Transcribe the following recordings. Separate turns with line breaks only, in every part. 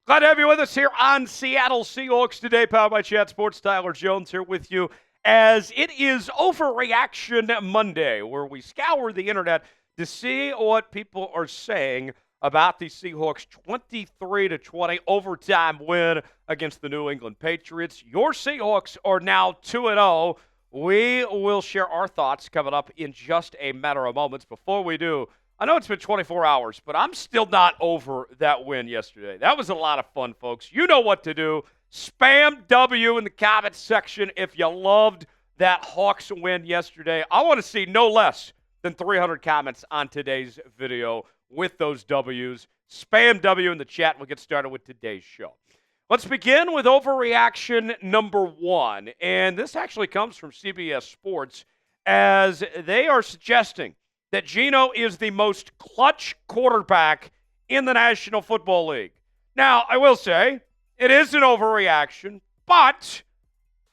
Glad to have you with us here on Seattle Seahawks today, powered by Chat Sports. Tyler Jones here with you as it is Overreaction Monday, where we scour the internet to see what people are saying about the Seahawks' 23-20 overtime win against the New England Patriots. Your Seahawks are now 2-0. We will share our thoughts coming up in just a matter of moments. Before we do, I know it's been 24 hours, but I'm still not over that win yesterday. That was a lot of fun, folks. You know what to do. Spam W in the comments section if you loved that Hawks win yesterday. I want to see no less than 300 comments on today's video with those W's. Spam W in the chat. We'll get started with today's show. Let's begin with overreaction number one. And this actually comes from CBS Sports as they are suggesting that Geno is the most clutch quarterback in the National Football League. Now, I will say, it is an overreaction, but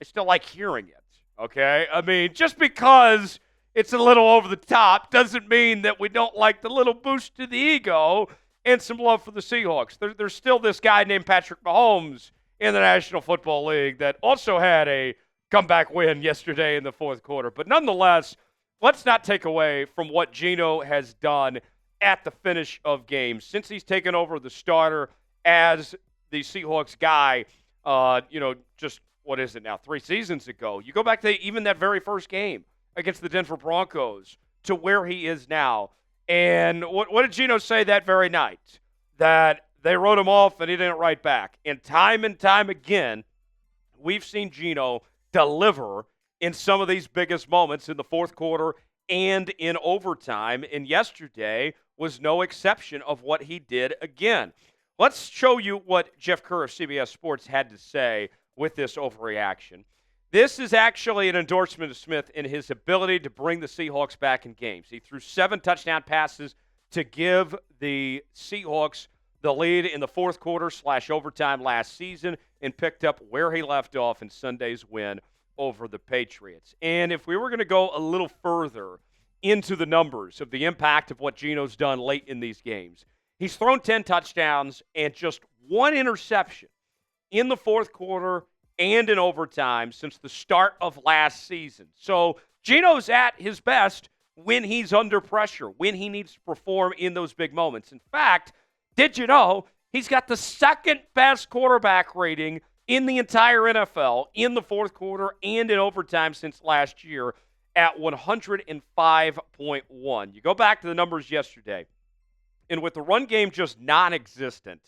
I still like hearing it, okay? I mean, just because it's a little over the top doesn't mean that we don't like the little boost to the ego and some love for the Seahawks. There's still this guy named Patrick Mahomes in the National Football League that also had a comeback win yesterday in the fourth quarter. But nonetheless, let's not take away from what Geno has done at the finish of games since he's taken over the starter as the Seahawks guy, just, what is it now, 3 seasons ago. You go back to even that very first game against the Denver Broncos to where he is now. And what did Geno say that very night? That they wrote him off and he didn't write back. And time again, we've seen Geno deliver in some of these biggest moments in the fourth quarter and in overtime. And yesterday was no exception of what he did again. Let's show you what Jeff Kerr of CBS Sports had to say with this overreaction. This is actually an endorsement of Smith in his ability to bring the Seahawks back in games. He threw 7 touchdown passes to give the Seahawks the lead in the fourth quarter / overtime last season and picked up where he left off in Sunday's win over the Patriots. And if we were going to go a little further into the numbers of the impact of what Geno's done late in these games, he's thrown 10 touchdowns and just 1 interception in the fourth quarter and in overtime since the start of last season. So Geno's at his best when he's under pressure, when he needs to perform in those big moments. In fact, did you know he's got the second best quarterback rating in the entire NFL in the fourth quarter and in overtime since last year at 105.1. You go back to the numbers yesterday, and with the run game just non-existent,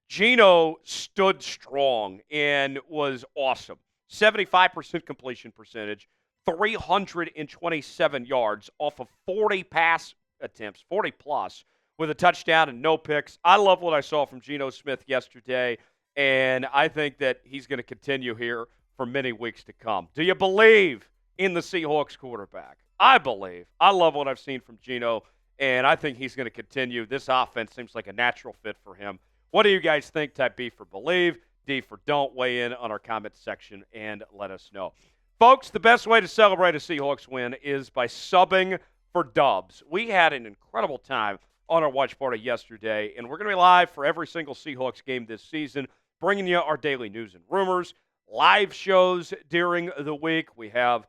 Geno stood strong and was awesome. 75% completion percentage, 327 yards off of 40 pass attempts, 40 plus, with a touchdown and no picks. I love what I saw from Geno Smith yesterday, and I think that he's going to continue here for many weeks to come. Do you believe in the Seahawks quarterback? I believe. I love what I've seen from Geno, and I think he's going to continue. This offense seems like a natural fit for him. What do you guys think? Type B for believe, D for don't. Weigh in on our comment section and let us know. Folks, the best way to celebrate a Seahawks win is by subbing for Dubs. We had an incredible time on our watch party yesterday, and we're going to be live for every single Seahawks game this season, bringing you our daily news and rumors, live shows during the week. We have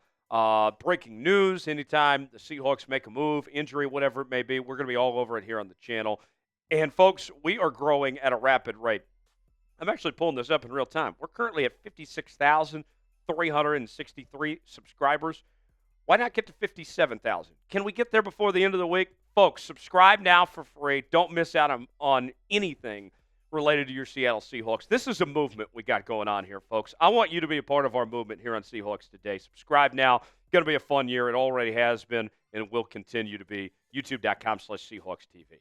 breaking news anytime the Seahawks make a move, injury, whatever it may be. We're going to be all over it here on the channel. And, folks, we are growing at a rapid rate. I'm actually pulling this up in real time. We're currently at 56,363 subscribers. Why not get to 57,000? Can we get there before the end of the week? Folks, subscribe now for free. Don't miss out on anything related to your Seattle Seahawks. This is a movement we got going on here, folks. I want you to be a part of our movement here on Seahawks Today. Subscribe now. It's going to be a fun year. It already has been and will continue to be. YouTube.com/SeahawksTV.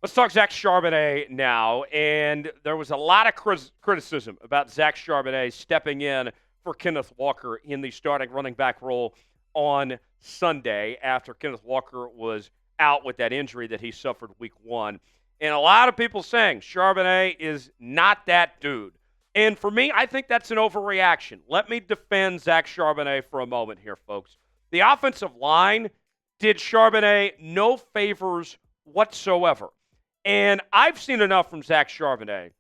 Let's talk Zach Charbonnet now. And there was a lot of criticism about Zach Charbonnet stepping in for Kenneth Walker in the starting running back role on Sunday after Kenneth Walker was out with that injury that he suffered week 1. And a lot of people saying Charbonnet is not that dude. And for me, I think that's an overreaction. Let me defend Zach Charbonnet for a moment here, folks. The offensive line did Charbonnet no favors whatsoever. And I've seen enough from Zach Charbonnet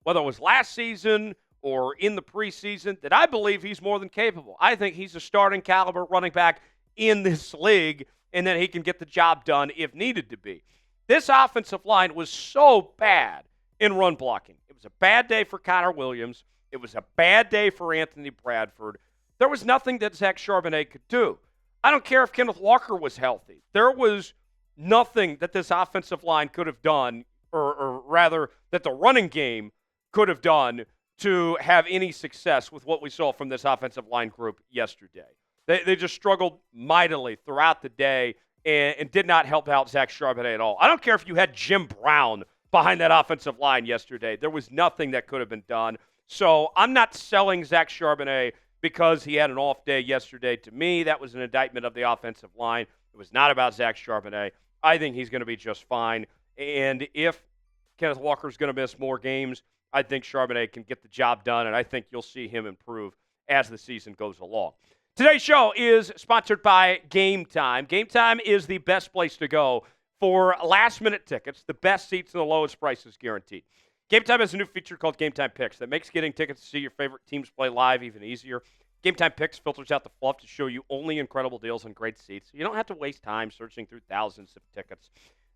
whether it was last season or in the preseason, that I believe he's more than capable. I think he's a starting caliber running back in this league, and that he can get the job done if needed to be. This offensive line was so bad in run blocking. It was a bad day for Connor Williams. It was a bad day for Anthony Bradford. There was nothing that Zach Charbonnet could do. I don't care if Kenneth Walker was healthy. There was nothing that this offensive line could have done, or rather, that the running game could have done to have any success with what we saw from this offensive line group yesterday. They just struggled mightily throughout the day and did not help out Zach Charbonnet at all. I don't care if you had Jim Brown behind that offensive line yesterday. There was nothing that could have been done. So I'm not selling Zach Charbonnet because he had an off day yesterday. To me, that was an indictment of the offensive line. It was not about Zach Charbonnet. I think he's going to be just fine. And if Kenneth Walker's going to miss more games, I think Charbonnet can get the job done, and I think you'll see him improve as the season goes along. Today's show is sponsored by Game Time. Game Time is the best place to go for last-minute tickets, the best seats and the lowest prices guaranteed. Game Time has a new feature called Game Time Picks that makes getting tickets to see your favorite teams play live even easier. Game Time Picks filters out the fluff to show you only incredible deals on great seats. You don't have to waste time searching through thousands of tickets.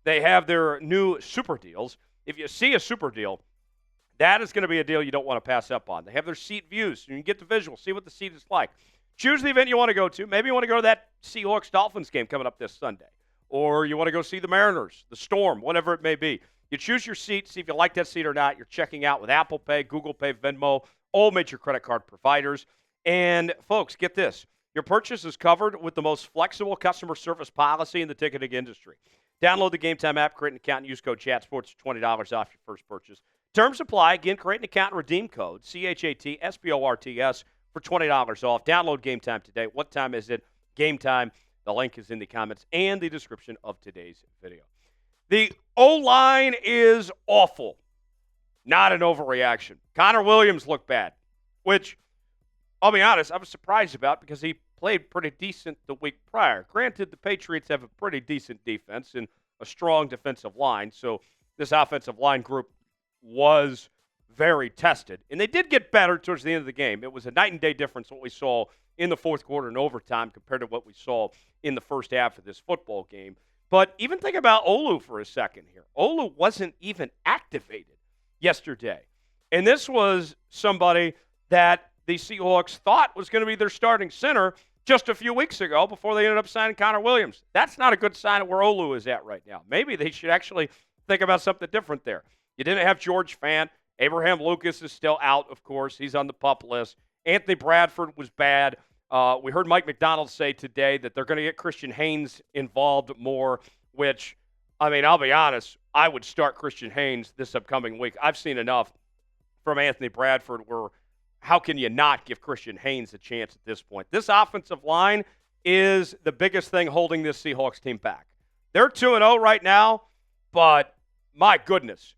They have their new super deals. If you see a super deal, that is going to be a deal you don't want to pass up on. They have their seat views, so you can get the visual, see what the seat is like. Choose the event you want to go to. Maybe you want to go to that Seahawks-Dolphins game coming up this Sunday. Or you want to go see the Mariners, the Storm, whatever it may be. You choose your seat, see if you like that seat or not. You're checking out with Apple Pay, Google Pay, Venmo, all major credit card providers. And, folks, get this. Your purchase is covered with the most flexible customer service policy in the ticketing industry. Download the Game Time app, create an account, and use code ChatSports for $20 off your first purchase. Terms apply. Again, create an account and redeem code, CHATSPORTS, for $20 off. Download Game Time today. What time is it? Game Time. The link is in the comments and the description of today's video. The O-line is awful. Not an overreaction. Connor Williams looked bad, which, I'll be honest, I was surprised about because he played pretty decent the week prior. Granted, the Patriots have a pretty decent defense and a strong defensive line, so this offensive line group was very tested. And they did get better towards the end of the game. It was a night and day difference what we saw in the fourth quarter and overtime compared to what we saw in the first half of this football game. But even think about Olu for a second here. Olu wasn't even activated yesterday. And this was somebody that the Seahawks thought was going to be their starting center just a few weeks ago before they ended up signing Connor Williams. That's not a good sign of where Olu is at right now. Maybe they should actually think about something different there. You didn't have George Fant. Abraham Lucas is still out, of course. He's on the PUP list. Anthony Bradford was bad. We heard Mike McDonald say today that they're going to get Christian Haynes involved more, which, I mean, I'll be honest, I would start Christian Haynes this upcoming week. I've seen enough from Anthony Bradford where how can you not give Christian Haynes a chance at this point? This offensive line is the biggest thing holding this Seahawks team back. They're 2-0 right now, but my goodness,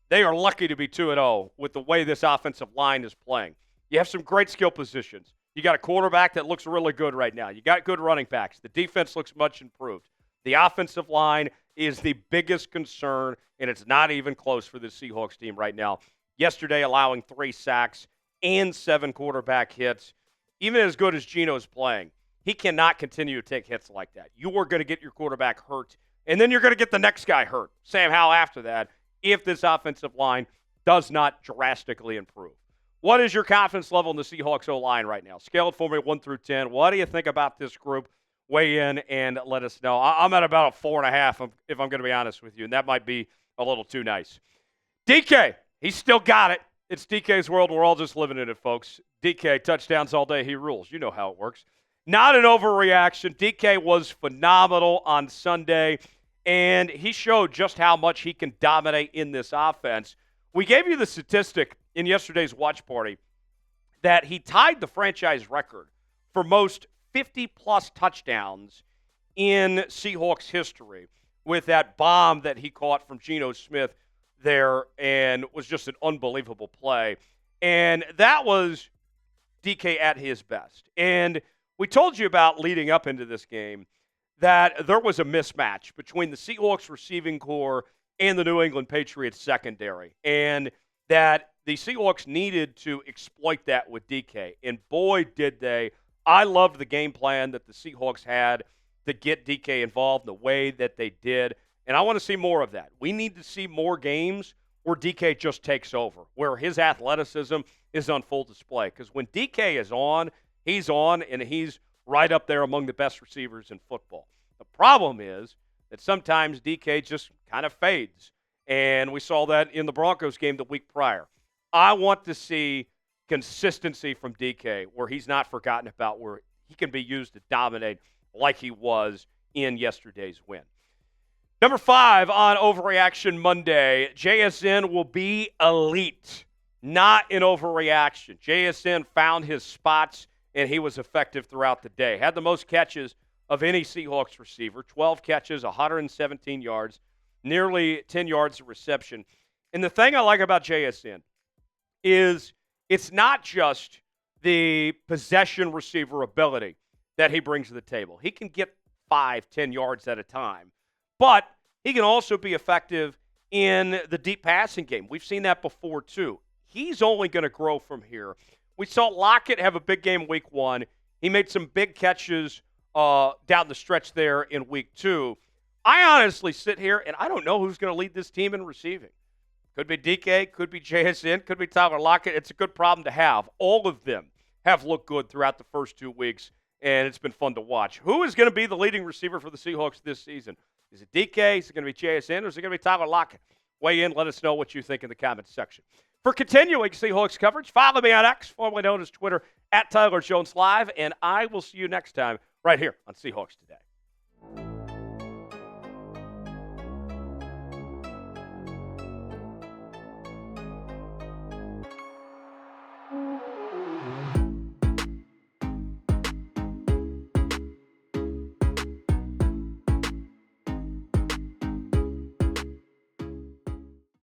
they are lucky to be 2-0 with the way this offensive line is playing. You have some great skill positions. You got a quarterback that looks really good right now. You got good running backs. The defense looks much improved. The offensive line is the biggest concern, and it's not even close for the Seahawks team right now. Yesterday, allowing 3 sacks and 7 quarterback hits. Even as good as Geno's playing, he cannot continue to take hits like that. You are going to get your quarterback hurt, and then you're going to get the next guy hurt, Sam Howell, after that, if this offensive line does not drastically improve. What is your confidence level in the Seahawks O-line right now? Scale it for me 1 through 10. What do you think about this group? Weigh in and let us know. I'm at about a 4.5, if I'm going to be honest with you, and that might be a little too nice. DK, he's still got it. It's DK's world. We're all just living in it, folks. DK, touchdowns all day. He rules. You know how it works. Not an overreaction. DK was phenomenal on Sunday, and he showed just how much he can dominate in this offense. We gave you the statistic in yesterday's watch party that he tied the franchise record for most 50-plus touchdowns in Seahawks history with that bomb that he caught from Geno Smith there, and was just an unbelievable play. And that was DK at his best. And we told you about leading up into this game that there was a mismatch between the Seahawks receiving corps and the New England Patriots secondary, and that the Seahawks needed to exploit that with DK, and boy, did they. I loved the game plan that the Seahawks had to get DK involved in the way that they did, and I want to see more of that. We need to see more games where DK just takes over, where his athleticism is on full display. Because when DK is on, and he's right up there among the best receivers in football. The problem is that sometimes DK just kind of fades, and we saw that in the Broncos game the week prior. I want to see consistency from DK where he's not forgotten about, where he can be used to dominate like he was in yesterday's win. Number 5 on Overreaction Monday, JSN will be elite, not an overreaction. JSN found his spots, and he was effective throughout the day. Had the most catches of any Seahawks receiver, 12 catches, 117 yards, nearly 10 yards of reception. And the thing I like about JSN is it's not just the possession receiver ability that he brings to the table. He can get 5, 10 yards at a time. But he can also be effective in the deep passing game. We've seen that before, too. He's only going to grow from here. We saw Lockett have a big game week 1. He made some big catches down the stretch there in week 2. I honestly sit here, and I don't know who's going to lead this team in receiving. Could be DK, could be JSN, could be Tyler Lockett. It's a good problem to have. All of them have looked good throughout the first 2 weeks, and it's been fun to watch. Who is going to be the leading receiver for the Seahawks this season? Is it DK? Is it going to be JSN? Or is it going to be Tyler Lockett? Weigh in. Let us know what you think in the comments section. For continuing Seahawks coverage, follow me on X, formerly known as Twitter, @TylerJonesLive, and I will see you next time right here on Seahawks Today.